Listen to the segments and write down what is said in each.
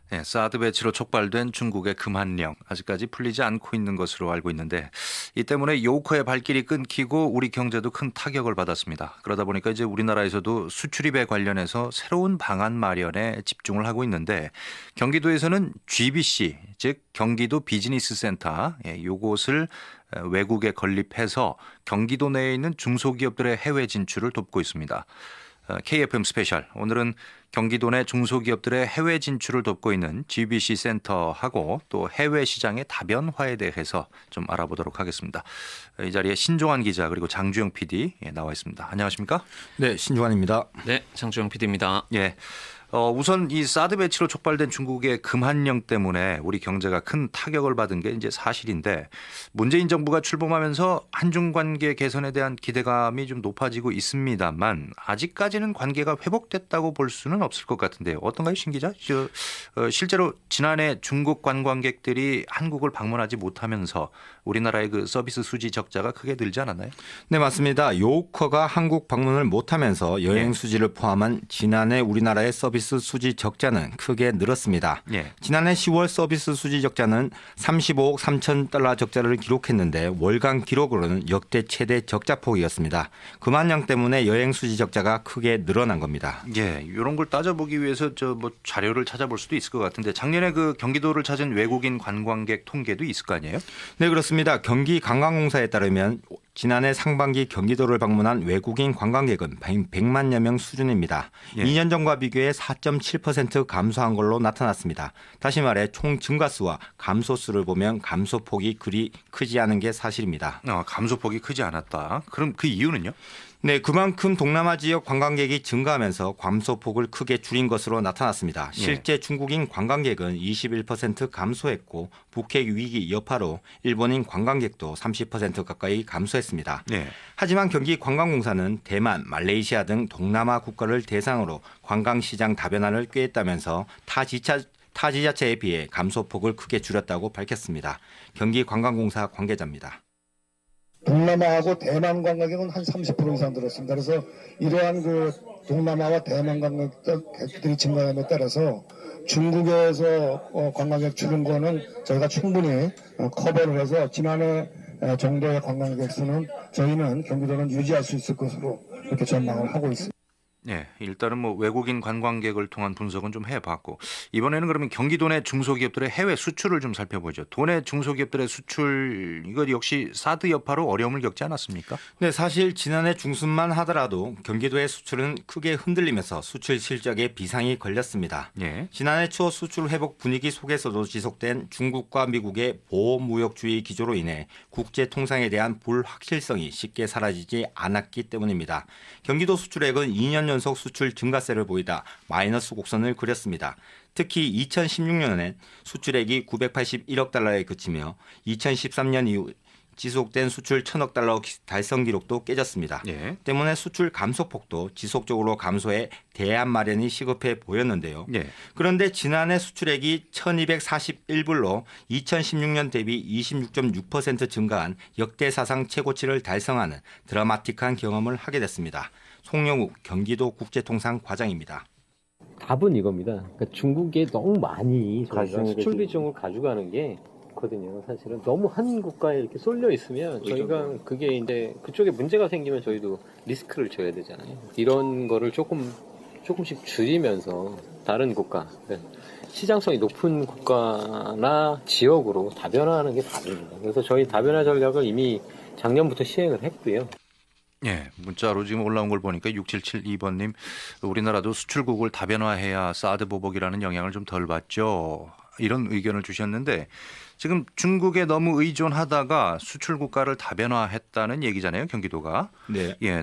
네, 사드 배치로 촉발된 중국의 금한령 아직까지 풀리지 않고 있는 것으로 알고 있는데 이 때문에 요커의 발길이 끊기고 우리 경제도 큰 타격을 받았습니다. 그러다 보니까 이제 우리나라에서도 수출입에 관련해서 새로운 방안 마련에 집중을 하고 있는데 경기도에서는 GBC 즉 경기도 비즈니스 센터 요것을 외국에 건립해서 경기도 내에 있는 중소기업들의 해외 진출을 돕고 있습니다. KFM 스페셜 오늘은 경기도 내 중소기업들의 해외 진출을 돕고 있는 GBC 센터하고 또 해외 시장의 다변화에 대해서 좀 알아보도록 하겠습니다. 이 자리에 신종환 기자 그리고 장주영 PD 나와 있습니다. 안녕하십니까? 네, 신종환입니다. 네, 장주영 PD입니다. 예. 우선 이 사드 배치로 촉발된 중국의 금한령 때문에 우리 경제가 큰 타격을 받은 게 이제 사실인데 문재인 정부가 출범하면서 한중 관계 개선에 대한 기대감이 좀 높아지고 있습니다만 아직까지는 관계가 회복됐다고 볼 수는 없을 것 같은데요. 어떤가요, 신 기자? 실제로 지난해 중국 관광객들이 한국을 방문하지 못하면서 우리나라의 그 서비스 수지 적자가 크게 늘지 않았나요? 네, 맞습니다. 요커가 한국 방문을 못하면서 여행 수지를 포함한 지난해 우리나라의 서비스 수지 적자는 크게 늘었습니다. 지난해 10월 서비스 수지 적자는 35억 3천 달러 적자를 기록했는데 월간 기록으로는 역대 최대 적자폭이었습니다. 금한령 때문에 여행 수지 적자가 크게 늘어난 겁니다. 예, 이런 걸 따져보기 위해서 뭐 자료를 찾아볼 수도 있을 것 같은데 작년에 그 경기도를 찾은 외국인 관광객 통계도 있을 거 아니에요? 네, 그렇습니다. 경기관광공사에 따르면 지난해 상반기 경기도를 방문한 외국인 관광객은 100만여 명 수준입니다. 2년 전과 비교해 4.7% 감소한 걸로 나타났습니다. 다시 말해 총 증가수와 감소수를 보면 감소폭이 그리 크지 않은 게 사실입니다. 감소폭이 크지 않았다. 그럼 그 이유는요? 네, 그만큼 동남아 지역 관광객이 증가하면서 감소폭을 크게 줄인 것으로 나타났습니다. 실제 중국인 관광객은 21% 감소했고 북핵 위기 여파로 일본인 관광객도 30% 가까이 감소했습니다. 하지만 경기관광공사는 대만, 말레이시아 등 동남아 국가를 대상으로 관광시장 다변화를 꾀했다면서 타 지자체에 비해 감소폭을 크게 줄였다고 밝혔습니다. 경기관광공사 관계자입니다. 동남아하고 대만 관광객은 한 30% 이상 늘었습니다. 그래서 이러한 그 동남아와 대만 관광객들이 증가함에 따라서 중국에서 관광객 줄은 거는 저희가 충분히 커버를 해서 지난해 정도의 관광객 수는 저희는 경기도는 유지할 수 있을 것으로 이렇게 전망을 하고 있습니다. 네, 일단은 뭐 외국인 관광객을 통한 분석은 좀 해봤고 이번에는 그러면 경기도 내 중소기업들의 해외 수출을 좀 살펴보죠. 도내 중소기업들의 수출 이거 역시 사드 여파로 어려움을 겪지 않았습니까? 네, 사실 지난해 중순만 하더라도 경기도의 수출은 크게 흔들리면서 수출 실적에 비상이 걸렸습니다. 지난해 초 수출 회복 분위기 속에서도 지속된 중국과 미국의 보호무역주의 기조로 인해 국제 통상에 대한 불확실성이 쉽게 사라지지 않았기 때문입니다. 경기도 수출액은 2년 연속 수출 증가세를 보이다 마이너스 곡선을 그렸습니다. 특히 2016년엔 수출액이 981억 달러에 그치며 2013년 이후 지속된 수출 1,000억 달러 달성 기록도 깨졌습니다. 때문에 수출 감소폭도 지속적으로 감소해 대안 마련이 시급해 보였는데요. 그런데 지난해 수출액이 1,241불로 2016년 대비 26.6% 증가한 역대 사상 최고치를 달성하는 드라마틱한 경험을 하게 됐습니다. 송영욱 경기도 국제통상 과장입니다. 답은 이겁니다. 그러니까 중국에 너무 많이 저희가 수출 비중을 가져가는 게 있거든요. 사실은 너무 한 국가에 이렇게 쏠려 있으면 저희가 그게 이제 그쪽에 문제가 생기면 저희도 리스크를 져야 되잖아요. 이런 거를 조금씩 줄이면서 다른 국가, 시장성이 높은 국가나 지역으로 다변화하는 게 답입니다. 그래서 저희 다변화 전략을 이미 작년부터 시행을 했고요. 문자로 지금 올라온 걸 보니까 6772번님 우리나라도 수출국을 다변화해야 사드 보복이라는 영향을 좀 덜 받죠. 이런 의견을 주셨는데 지금 중국에 너무 의존하다가 수출 국가를 다변화했다는 얘기잖아요, 경기도가.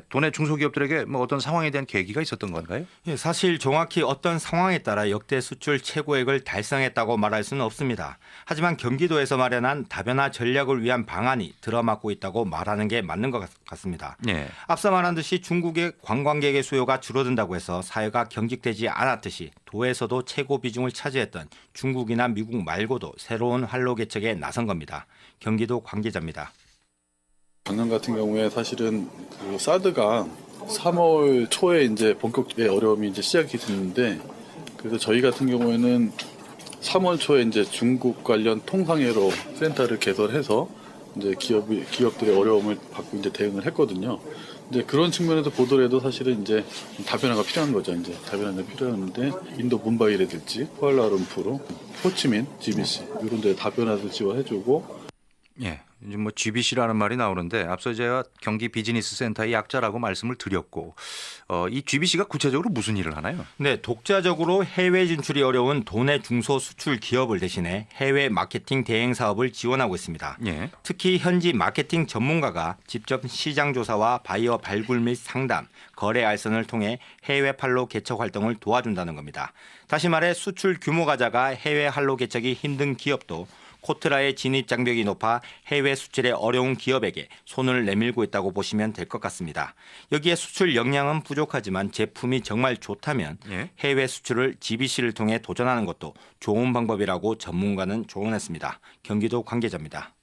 도내 중소기업들에게 뭐 어떤 상황에 대한 계기가 있었던 건가요? 사실 정확히 어떤 상황에 따라 역대 수출 최고액을 달성했다고 말할 수는 없습니다. 하지만 경기도에서 마련한 다변화 전략을 위한 방안이 들어맞고 있다고 말하는 게 맞는 것 같습니다. 앞서 말한 듯이 중국의 관광객의 수요가 줄어든다고 해서 사회가 경직되지 않았듯이 도에서도 최고 비중을 차지했던 중국이나 미국 말고도 새로운 활로 개척에 나선 겁니다. 경기도 관계자입니다. 작년 같은 경우에 사실은 그 사드가 3월 초에 이제 본격적인 어려움이 이제 시작이 됐는데 그래서 저희 같은 경우에는 3월 초에 이제 중국 관련 통상회로 센터를 개설해서 이제 기업들의 어려움을 받고 이제 대응을 했거든요. 이제 그런 측면에서 보더라도 사실은 이제 다변화가 필요한 거죠. 이제 다변화가 필요한데 인도 뭄바이라든지 쿠알라룸푸르, 호치민, GBC 이런 데 다변화도 지원해주고. 예, 이제 뭐 GBC라는 말이 나오는데 앞서 제가 경기 비즈니스 센터의 약자라고 말씀을 드렸고 이 GBC가 구체적으로 무슨 일을 하나요? 네, 독자적으로 해외 진출이 어려운 도내 중소수출 기업을 대신해 해외 마케팅 대행 사업을 지원하고 있습니다. 예. 특히 현지 마케팅 전문가가 직접 시장 조사와 바이어 발굴 및 상담, 거래 알선을 통해 해외 판로 개척 활동을 도와준다는 겁니다. 다시 말해 수출 규모가 작아 해외 판로 개척이 힘든 기업도 코트라의 진입 장벽이 높아 해외 수출에 어려운 기업에게 손을 내밀고 있다고 보시면 될 것 같습니다. 여기에 수출 역량은 부족하지만 제품이 정말 좋다면 해외 수출을 GBC를 통해 도전하는 것도 좋은 방법이라고 전문가는 조언했습니다. 경기도 관계자입니다.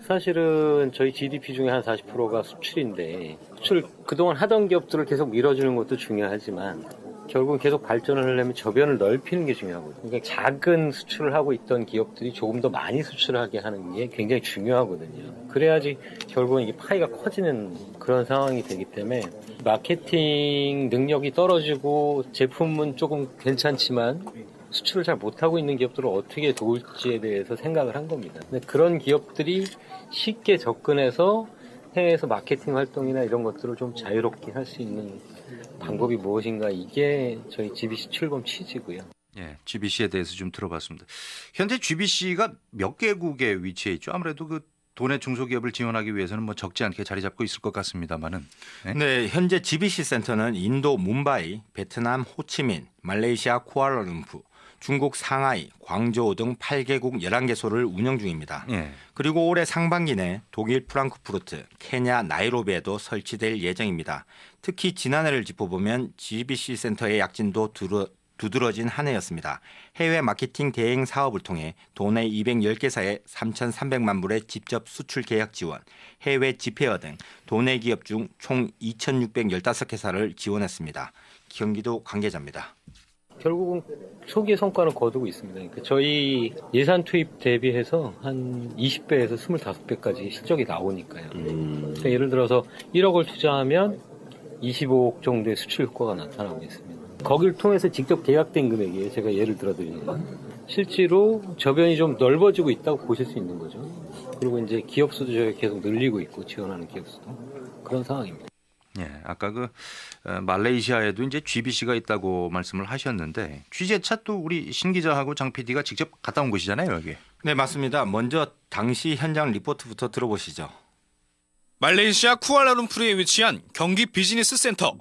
사실은 저희 GDP 중에 한 40%가 수출인데 수출 그동안 하던 기업들을 계속 밀어주는 것도 중요하지만 결국은 계속 발전을 하려면 저변을 넓히는 게 중요하거든요. 그러니까 작은 수출을 하고 있던 기업들이 조금 더 많이 수출하게 하는 게 굉장히 중요하거든요. 그래야지 결국은 이게 파이가 커지는 그런 상황이 되기 때문에 마케팅 능력이 떨어지고 제품은 조금 괜찮지만 수출을 잘 못하고 있는 기업들을 어떻게 도울지에 대해서 생각을 한 겁니다. 근데 그런 기업들이 쉽게 접근해서 해외에서 마케팅 활동이나 이런 것들을 좀 자유롭게 할 수 있는 방법이 무엇인가, 이게 저희 GBC 출범 취지고요. 예, GBC에 대해서 좀 들어봤습니다. 현재 GBC가 몇 개국에 위치해 있죠? 아무래도 그 도내 중소기업을 지원하기 위해서는 뭐 적지 않게 자리 잡고 있을 것 같습니다만은. 네, 현재 GBC 센터는 인도 뭄바이, 베트남 호치민, 말레이시아 쿠알라룸푸, 중국 상하이, 광저우 등 8개국 11개소를 운영 중입니다. 예. 그리고 올해 상반기 내 독일 프랑크푸르트, 케냐 나이로비에도 설치될 예정입니다. 특히 지난해를 짚어보면 GBC 센터의 약진도 두드러진 한 해였습니다. 해외 마케팅 대행 사업을 통해 도내 210개사에 3,300만 불의 직접 수출 계약 지원, 해외 집회어 등 도내 기업 중 총 2,615개사를 지원했습니다. 경기도 관계자입니다. 결국은 초기의 성과는 거두고 있습니다. 그러니까 저희 예산 투입 대비해서 한 20배에서 25배까지 실적이 나오니까요. 그러니까 예를 들어서 1억을 투자하면 25억 정도의 수출 효과가 나타나고 있습니다. 거기를 통해서 직접 계약된 금액이에요. 제가 예를 들어드리는 건. 실제로 저변이 좀 넓어지고 있다고 보실 수 있는 거죠. 그리고 이제 기업 수도 저희 계속 늘리고 있고 지원하는 기업 수도 그런 상황입니다. 예, 아까 그 말레이시아에도 이제 GBC가 있다고 말씀을 하셨는데 취재차 또 우리 신 기자하고 장 PD가 직접 갔다 온 곳이잖아요, 여기. 네, 맞습니다. 먼저 당시 현장 리포트부터 들어보시죠. 말레이시아 쿠알라룸푸르에 위치한 경기 비즈니스 센터.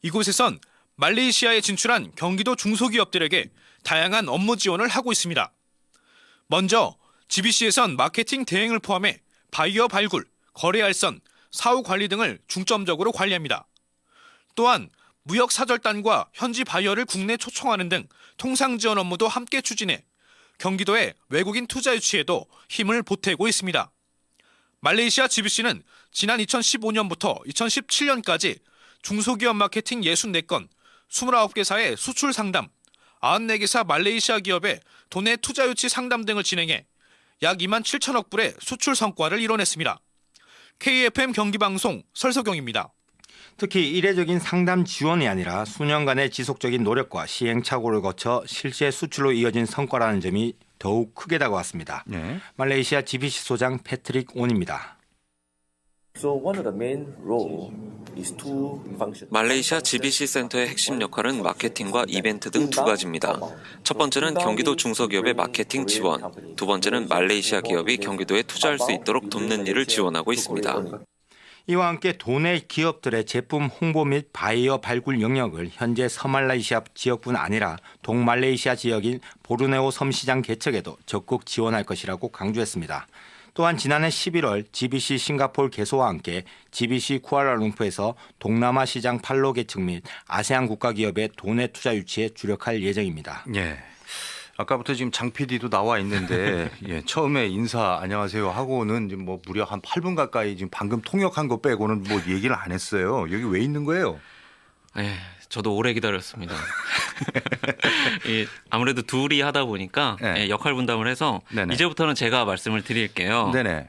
이곳에선 말레이시아에 진출한 경기도 중소기업들에게 다양한 업무 지원을 하고 있습니다. 먼저 GBC에선 마케팅 대행을 포함해 바이어 발굴, 거래 알선, 사후 관리 등을 중점적으로 관리합니다. 또한 무역 사절단과 현지 바이어를 국내 초청하는 등 통상 지원 업무도 함께 추진해 경기도의 외국인 투자 유치에도 힘을 보태고 있습니다. 말레이시아 GBC는 지난 2015년부터 2017년까지 중소기업 마케팅 64건, 29개사의 수출 상담, 94개사 말레이시아 기업의 도내 투자 유치 상담 등을 진행해 약 2만 7천억 불의 수출 성과를 이뤄냈습니다. KFM 경기방송 설석용입니다. 특히 이례적인 상담 지원이 아니라 수년간의 지속적인 노력과 시행착오를 거쳐 실제 수출로 이어진 성과라는 점이 더욱 크게 다가왔습니다. 네. 말레이시아 GBC 소장 패트릭 온입니다. 말레이시아 GBC 센터의 핵심 역할은 마케팅과 이벤트 등 두 가지입니다. 첫 번째는 경기도 중소기업의 마케팅 지원, 두 번째는 말레이시아 기업이 지역에 투자할 수 있도록 돕는 일을 지원하고 있습니다. 이와 함께 도내 기업들의 제품 홍보 및 바이어 발굴 영역을 현재 서말레이시아 지역뿐 아니라 동말레이시아 지역인 보르네오 섬시장 개척에도 적극 지원할 것이라고 강조했습니다. 또한 지난해 11월 GBC 싱가포르 개소와 함께 GBC 쿠알라룸푸르에서 동남아 시장 판로 개척 및 아세안 국가기업의 도내 투자 유치에 주력할 예정입니다. 예. 아까부터 지금 장 PD도 나와 있는데 예, 처음에 인사 안녕하세요 하고는 지금 뭐 무려 한 8분 가까이 지금 방금 통역한 거 빼고는 뭐 얘기를 안 했어요. 여기 왜 있는 거예요? 예, 저도 오래 기다렸습니다. 아무래도 둘이 하다 보니까 네. 역할 분담을 해서 네네. 이제부터는 제가 말씀을 드릴게요. 네네.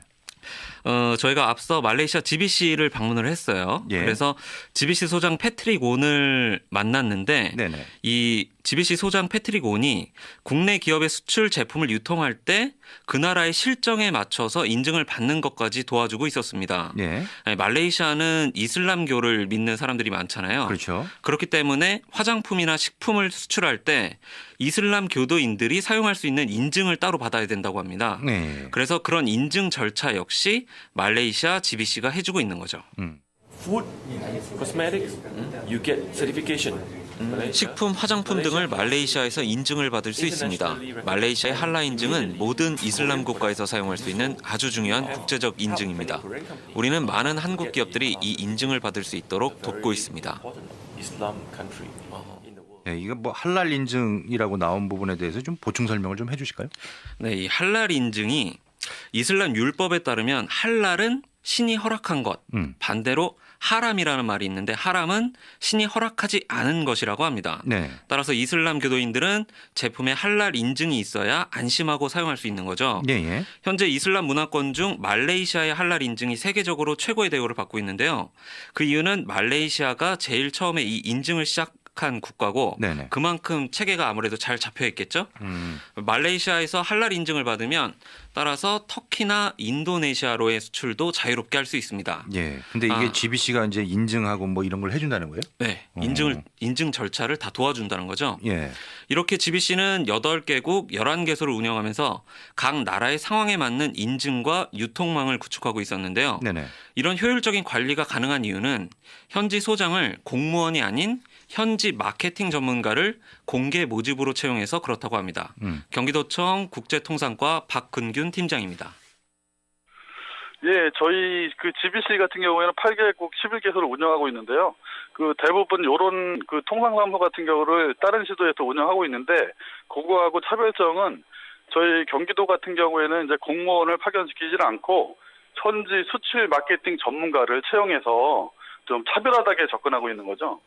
저희가 앞서 말레이시아 GBC를 방문을 했어요. 예. 그래서 GBC 소장 패트릭 온을 만났는데 네네. 이 GBC 소장 패트릭 온이 국내 기업의 수출 제품을 유통할 때 그 나라의 실정에 맞춰서 인증을 받는 것까지 도와주고 있었습니다. 예. 말레이시아는 이슬람교를 믿는 사람들이 많잖아요. 그렇죠. 그렇기 때문에 화장품이나 식품을 수출할 때 이슬람 교도인들이 사용할 수 있는 인증을 따로 받아야 된다고 합니다. 네. 그래서 그런 인증 절차 역시 말레이시아 GBC가 해주고 있는 거죠. Food, cosmetics, you get certification. 식품, 화장품 등을 말레이시아에서 인증을 받을 수 있습니다. 말레이시아의 할라 인증은 모든 이슬람 국가에서 사용할 수 있는 아주 중요한 국제적 인증입니다. 우리는 많은 한국 기업들이 이 인증을 받을 수 있도록 돕고 있습니다. Islam country. 예, 이거 뭐 할랄 인증이라고 나온 부분에 대해서 좀 보충 설명을 좀 해주실까요? 네, 이 할랄 인증이 이슬람 율법에 따르면 할랄은 신이 허락한 것, 반대로 하람이라는 말이 있는데 하람은 신이 허락하지 않은 것이라고 합니다. 네. 따라서 이슬람 교도인들은 제품에 할랄 인증이 있어야 안심하고 사용할 수 있는 거죠. 예, 예. 현재 이슬람 문화권 중 말레이시아의 할랄 인증이 세계적으로 최고의 대우를 받고 있는데요. 그 이유는 말레이시아가 제일 처음에 이 인증을 시작한 국가고 네네. 그만큼 체계가 아무래도 잘 잡혀 있겠죠. 말레이시아에서 할랄 인증을 받으면 따라서 터키나 인도네시아로의 수출도 자유롭게 할 수 있습니다. 예. 근데 이게 GBC가 이제 인증하고 뭐 이런 걸 해준다는 거예요? 네, 인증 절차를 다 도와준다는 거죠. 예. 이렇게 GBC는 8개국 11개소를 운영하면서 각 나라의 상황에 맞는 인증과 유통망을 구축하고 있었는데요. 네네. 이런 효율적인 관리가 가능한 이유는 현지 소장을 공무원이 아닌 현지 마케팅 전문가를 공개 모집으로 채용해서 그렇다고 합니다. 경기도청 국제통상과 박근균 팀장입니다. 예, 저희 그 GBC 같은 경우에는 8개국 11개소를 운영하고 있는데요. 그 대부분 요런 그 통상사무소 같은 경우를 다른 시도에서 운영하고 있는데 그거하고 차별점은 저희 경기도 같은 경우에는 이제 공무원을 파견시키지 않고 현지 수출 마케팅 전문가를 채용해서 좀 차별화하게 접근하고 있는 거죠.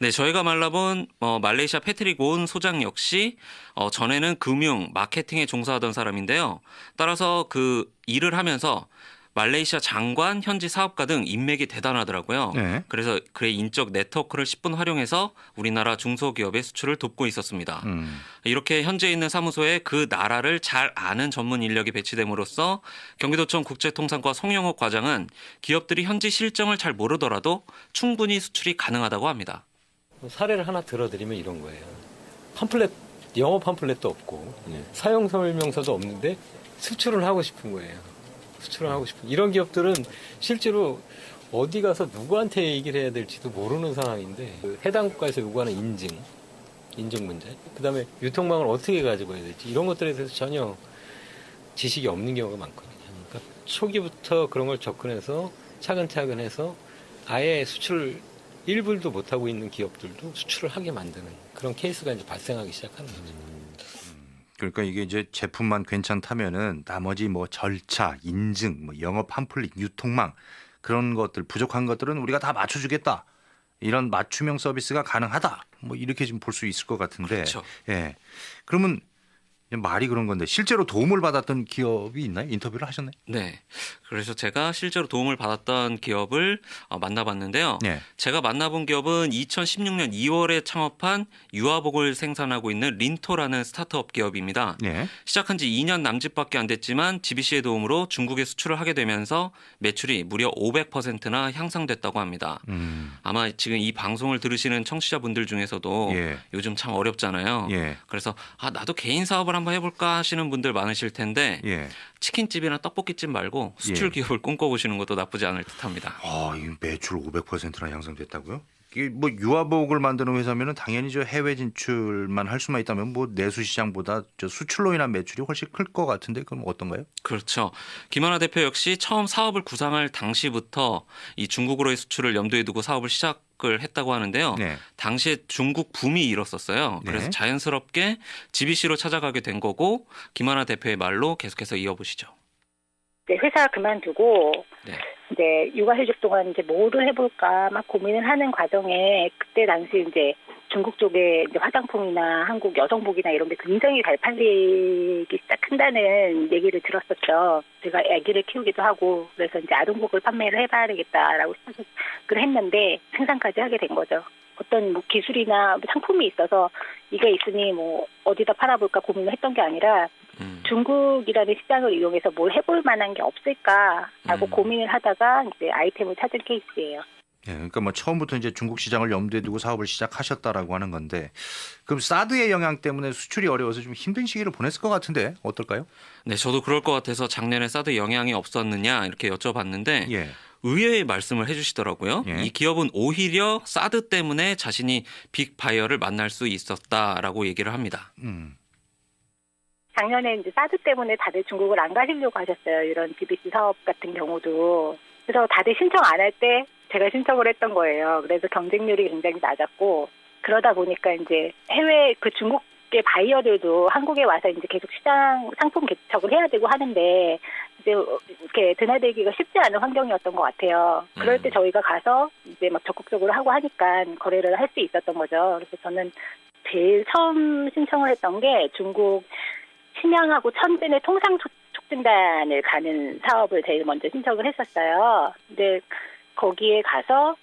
네, 저희가 만나본 말레이시아 패트릭 온 소장 역시 전에는 금융, 마케팅에 종사하던 사람인데요. 따라서 그 일을 하면서 말레이시아 장관, 현지 사업가 등 인맥이 대단하더라고요. 네. 그래서 그의 인적 네트워크를 10분 활용해서 우리나라 중소기업의 수출을 돕고 있었습니다. 이렇게 현재 있는 사무소에 그 나라를 잘 아는 전문 인력이 배치됨으로써 경기도청 국제통상과 송영옥 과장은 기업들이 현지 실정을 잘 모르더라도 충분히 수출이 가능하다고 합니다. 사례를 하나 들어드리면 이런 거예요. 팜플렛, 영어 팜플렛도 없고 사용 설명서도 없는데 수출을 하고 싶은 거예요. 수출을 하고 싶은. 이런 기업들은 실제로 어디 가서 누구한테 얘기를 해야 될지도 모르는 상황인데 그 해당 국가에서 요구하는 인증 문제, 그다음에 유통망을 어떻게 가지고 해야 될지 이런 것들에 대해서 전혀 지식이 없는 경우가 많거든요. 그러니까 초기부터 그런 걸 접근해서 차근차근 해서 아예 수출 1불도 못하고 있는 기업들도 수출을 하게 만드는 그런 케이스가 이제 발생하기 시작하는 거죠. 그러니까 이게 이제 제품만 괜찮다면은 나머지 뭐 절차, 인증, 뭐 영업 팜플릿, 유통망 그런 것들 부족한 것들은 우리가 다 맞춰주겠다. 이런 맞춤형 서비스가 가능하다. 뭐 이렇게 좀 볼 수 있을 것 같은데. 그렇죠. 예. 그러면 말이 그런 건데 실제로 도움을 받았던 기업이 있나요? 인터뷰를 하셨나요? 네. 그래서 제가 실제로 도움을 받았던 기업을 만나봤는데요. 네. 제가 만나본 기업은 2016년 2월에 창업한 유아복을 생산하고 있는 린토라는 스타트업 기업입니다. 네. 시작한 지 2년 남짓밖에 안 됐지만 GBC의 도움으로 중국에 수출을 하게 되면서 매출이 무려 500%나 향상됐다고 합니다. 아마 지금 이 방송을 들으시는 청취자분들 중에서도 예. 요즘 참 어렵잖아요. 예. 그래서 나도 개인 사업을 한번 해볼까 하시는 분들 많으실 텐데 예. 치킨집이나 떡볶이집 말고 수출 기업을 꿈꿔보시는 것도 나쁘지 않을 듯합니다. 이 매출 500%나 향상됐다고요? 이게 뭐 유아복을 만드는 회사면은 당연히 저 해외 진출만 할 수만 있다면 뭐 내수 시장보다 저 수출로 인한 매출이 훨씬 클 것 같은데 그럼 어떤가요? 그렇죠. 김하나 대표 역시 처음 사업을 구상할 당시부터 이 중국으로의 수출을 염두에 두고 사업을 시작을 했다고 하는데요. 네. 당시에 중국 붐이 일었었어요. 그래서 네. 자연스럽게 GBC로 찾아가게 된 거고 김하나 대표의 말로 계속해서 이어보시죠. 이제 회사 그만두고 네. 이제 육아휴직 동안 이제 뭐를 해볼까 막 고민을 하는 과정에 그때 당시 이제 중국 쪽에 이제 화장품이나 한국 여성복이나 이런 게 굉장히 잘 팔리기 시작한다는 얘기를 들었었죠. 제가 아기를 키우기도 하고 그래서 이제 아동복을 판매를 해봐야 되겠다라고 생각을 했는데 생산까지 하게 된 거죠. 어떤 뭐 기술이나 상품이 있어서 이게 있으니 뭐 어디다 팔아볼까 고민을 했던 게 아니라 중국이라는 시장을 이용해서 뭘 해볼 만한 게 없을까라고 고민을 하다가 이제 아이템을 찾은 케이스예요. 예, 그러니까 뭐 처음부터 이제 중국 시장을 염두에 두고 사업을 시작하셨다라고 하는 건데, 그럼 사드의 영향 때문에 수출이 어려워서 좀 힘든 시기를 보냈을 것 같은데 어떨까요? 네, 저도 그럴 것 같아서 작년에 사드 영향이 없었느냐 이렇게 여쭤봤는데 예. 의외의 말씀을 해주시더라고요. 예. 이 기업은 오히려 사드 때문에 자신이 빅 바이어를 만날 수 있었다라고 얘기를 합니다. 작년에 이제 사드 때문에 다들 중국을 안 가시려고 하셨어요. 이런 GBC 사업 같은 경우도. 그래서 다들 신청 안 할 때 제가 신청을 했던 거예요. 그래서 경쟁률이 굉장히 낮았고 그러다 보니까 이제 해외 그 중국의 바이어들도 한국에 와서 이제 계속 시장 상품 개척을 해야 되고 하는데 이제 이렇게 드나들기가 쉽지 않은 환경이었던 것 같아요. 그럴 때 저희가 가서 이제 막 적극적으로 하고 하니까 거래를 할 수 있었던 거죠. 그래서 저는 제일 처음 신청을 했던 게 중국 심양하고 천진의 통상촉진단을 가는 사업을 제일 먼저 신청을 했었어요. 근데 거기에 가서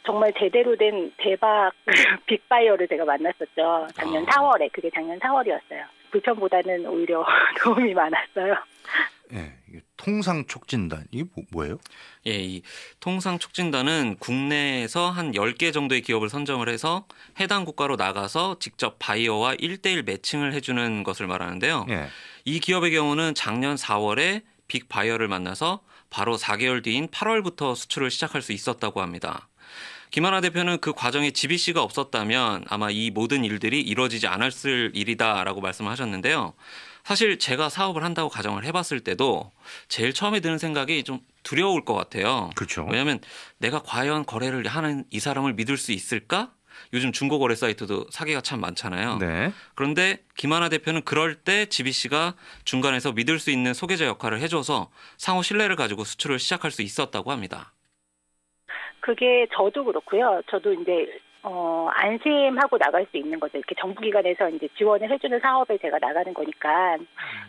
정말 제대로 된 대박 빅바이어를 제가 만났었죠. 작년 4월에. 그게 작년 4월이었어요. 불편보다는 오히려 도움이 많았어요. 예, 이게 통상촉진단 이게 뭐예요? 예, 이 통상촉진단은 국내에서 한 10개 정도의 기업을 선정을 해서 해당 국가로 나가서 직접 바이어와 1대1 매칭을 해주는 것을 말하는데요. 예. 이 기업의 경우는 작년 4월에 빅 바이어를 만나서 바로 4개월 뒤인 8월부터 수출을 시작할 수 있었다고 합니다. 김하나 대표는 그 과정에 GBC가 없었다면 아마 이 모든 일들이 이루어지지 않았을 일이다라고 말씀하셨는데요. 사실 제가 사업을 한다고 가정을 해봤을 때도 제일 처음에 드는 생각이 좀 두려울 것 같아요. 그렇죠. 왜냐하면 내가 과연 거래를 하는 이 사람을 믿을 수 있을까? 요즘 중고거래 사이트도 사기가 참 많잖아요. 네. 그런데 김하나 대표는 그럴 때 GBC가 중간에서 믿을 수 있는 소개자 역할을 해줘서 상호 신뢰를 가지고 수출을 시작할 수 있었다고 합니다. 그게 저도 그렇고요. 저도 이제 안심하고 나갈 수 있는 거죠. 이렇게 정부기관에서 이제 지원을 해주는 사업에 제가 나가는 거니까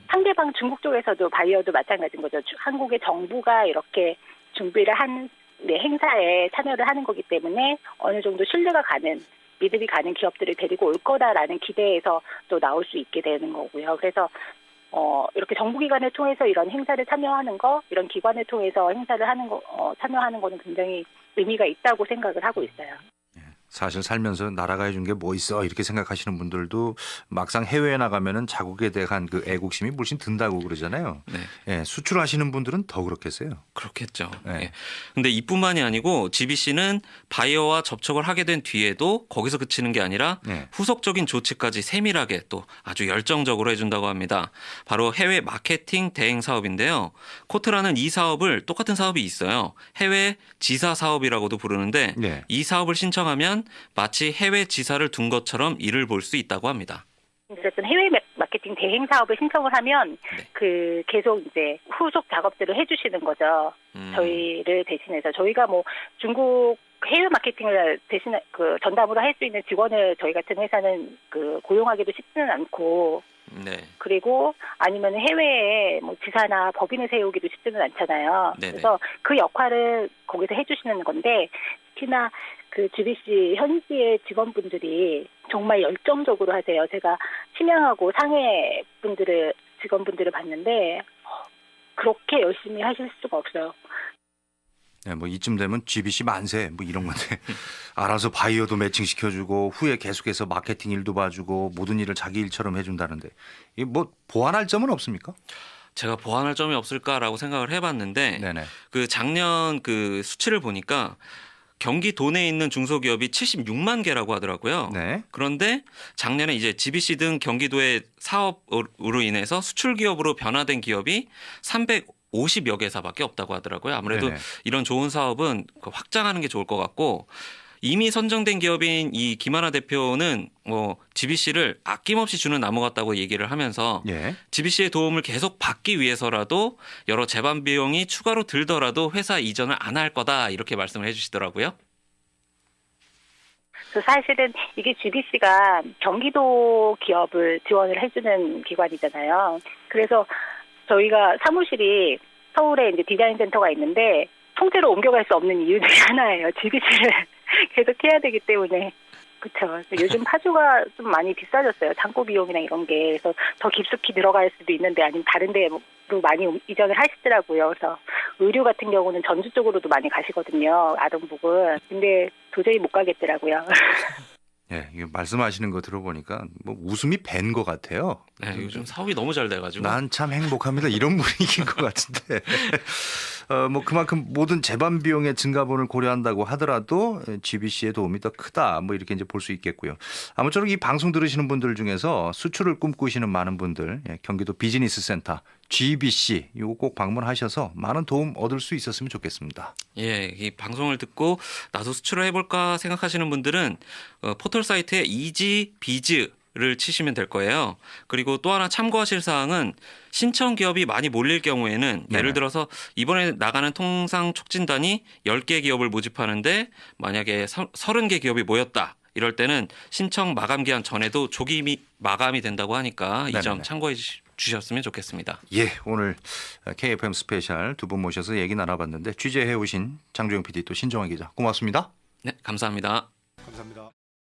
상대방 중국 쪽에서도 바이어도 마찬가지인 거죠. 한국의 정부가 이렇게 준비를 한 행사에 참여를 하는 거기 때문에 어느 정도 신뢰가 가는 믿음이 가는 기업들을 데리고 올 거다라는 기대에서 또 나올 수 있게 되는 거고요. 그래서 이렇게 정부기관을 통해서 이런 행사를 참여하는 거, 이런 기관을 통해서 행사를 하는 거, 참여하는 거는 굉장히 의미가 있다고 생각을 하고 있어요. 사실 살면서 나라가 해준 게 뭐 있어 이렇게 생각하시는 분들도 막상 해외에 나가면은 자국에 대한 그 애국심이 물씬 든다고 그러잖아요. 네. 예, 수출하시는 분들은 더 그렇겠어요. 그렇겠죠. 네. 예. 근데 이뿐만이 아니고 GBC는 바이어와 접촉을 하게 된 뒤에도 거기서 그치는 게 아니라 네. 후속적인 조치까지 세밀하게 또 아주 열정적으로 해준다고 합니다. 바로 해외 마케팅 대행 사업인데요. 코트라는 이 사업을 똑같은 사업이 있어요. 해외 지사 사업이라고도 부르는데 네. 이 사업을 신청하면 마치 해외 지사를 둔 것처럼 일을 볼 수 있다고 합니다. 어쨌든 해외 마케팅 대행 사업을 신청을 하면 그 계속 이제 후속 작업들을 해주시는 거죠. 저희를 대신해서 저희가 뭐 중국 해외 마케팅을 대신 전담으로 할 수 있는 직원을 저희 같은 회사는 고용하기도 쉽지는 않고. 네. 그리고 아니면 해외에 뭐 지사나 법인을 세우기도 쉽지는 않잖아요. 네네. 그래서 그 역할을 거기서 해주시는 건데 특히나 그 GBC 현지의 직원분들이 정말 열정적으로 하세요. 제가 심양하고 상해 직원분들을 봤는데 그렇게 열심히 하실 수가 없어요. 네, 뭐 이쯤 되면 GBC 만세 뭐 이런 건데 알아서 바이어도 매칭시켜주고 후에 계속해서 마케팅 일도 봐주고 모든 일을 자기 일처럼 해준다는데 이게 뭐 보완할 점은 없습니까? 제가 보완할 점이 없을까라고 생각을 해봤는데 네네. 그 작년 그 수치를 보니까 경기 도내에 있는 중소기업이 76만 개라고 하더라고요. 네. 그런데 작년에 이제 GBC 등 경기도의 사업으로 인해서 수출 기업으로 변화된 기업이 350여 개사밖에 없다고 하더라고요. 아무래도 네네. 이런 좋은 사업은 확장하는 게 좋을 것 같고 이미 선정된 기업인 이 김하나 대표는 GBC를 아낌없이 주는 나무 같다고 얘기를 하면서 GBC의 도움을 계속 받기 위해서라도 여러 재반 비용이 추가로 들더라도 회사 이전을 안 할 거다 이렇게 말씀을 해주시더라고요. 사실은 이게 GBC가 경기도 기업을 지원을 해주는 기관이잖아요. 그래서 저희가 사무실이 서울에 이제 디자인 센터가 있는데 통째로 옮겨갈 수 없는 이유 중에 하나예요. GBC를 계속 해야 되기 때문에. 그렇죠. 요즘 파주가 좀 많이 비싸졌어요. 창고 비용이나 이런 게. 그래서 더 깊숙이 들어갈 수도 있는데 아니면 다른 데로 많이 이전을 하시더라고요. 그래서 의류 같은 경우는 전주 쪽으로도 많이 가시거든요. 아동복은. 근데 도저히 못 가겠더라고요. 예, 이거 말씀하시는 거 들어보니까 뭐 웃음이 밴 것 같아요. 네, 요즘 사업이 너무 잘 돼가지고. 난 참 행복합니다. 이런 분위기인 것 같은데. 뭐 그만큼 모든 재반 비용의 증가분을 고려한다고 하더라도 GBC의 도움이 더 크다. 뭐 이렇게 이제 볼 수 있겠고요. 아무쪼록 이 방송 들으시는 분들 중에서 수출을 꿈꾸시는 많은 분들, 경기도 비즈니스 센터 GBC 이거 꼭 방문하셔서 많은 도움 얻을 수 있었으면 좋겠습니다. 예, 이 방송을 듣고 나도 수출을 해볼까 생각하시는 분들은 포털 사이트에 이지비즈 를 치시면 될 거예요. 그리고 또 하나 참고하실 사항은 신청 기업이 많이 몰릴 경우에는 예를 들어서 이번에 나가는 통상 촉진단이 10개 기업을 모집하는데 만약에 30개 기업이 모였다. 이럴 때는 신청 마감 기한 전에도 조기 마감이 된다고 하니까 이 점 참고해 주셨으면 좋겠습니다. 예, 오늘 KFM 스페셜 두 분 모셔서 얘기 나눠봤는데 취재해 오신 장주영 PD 또 신정환 기자 고맙습니다. 네, 감사합니다. 감사합니다.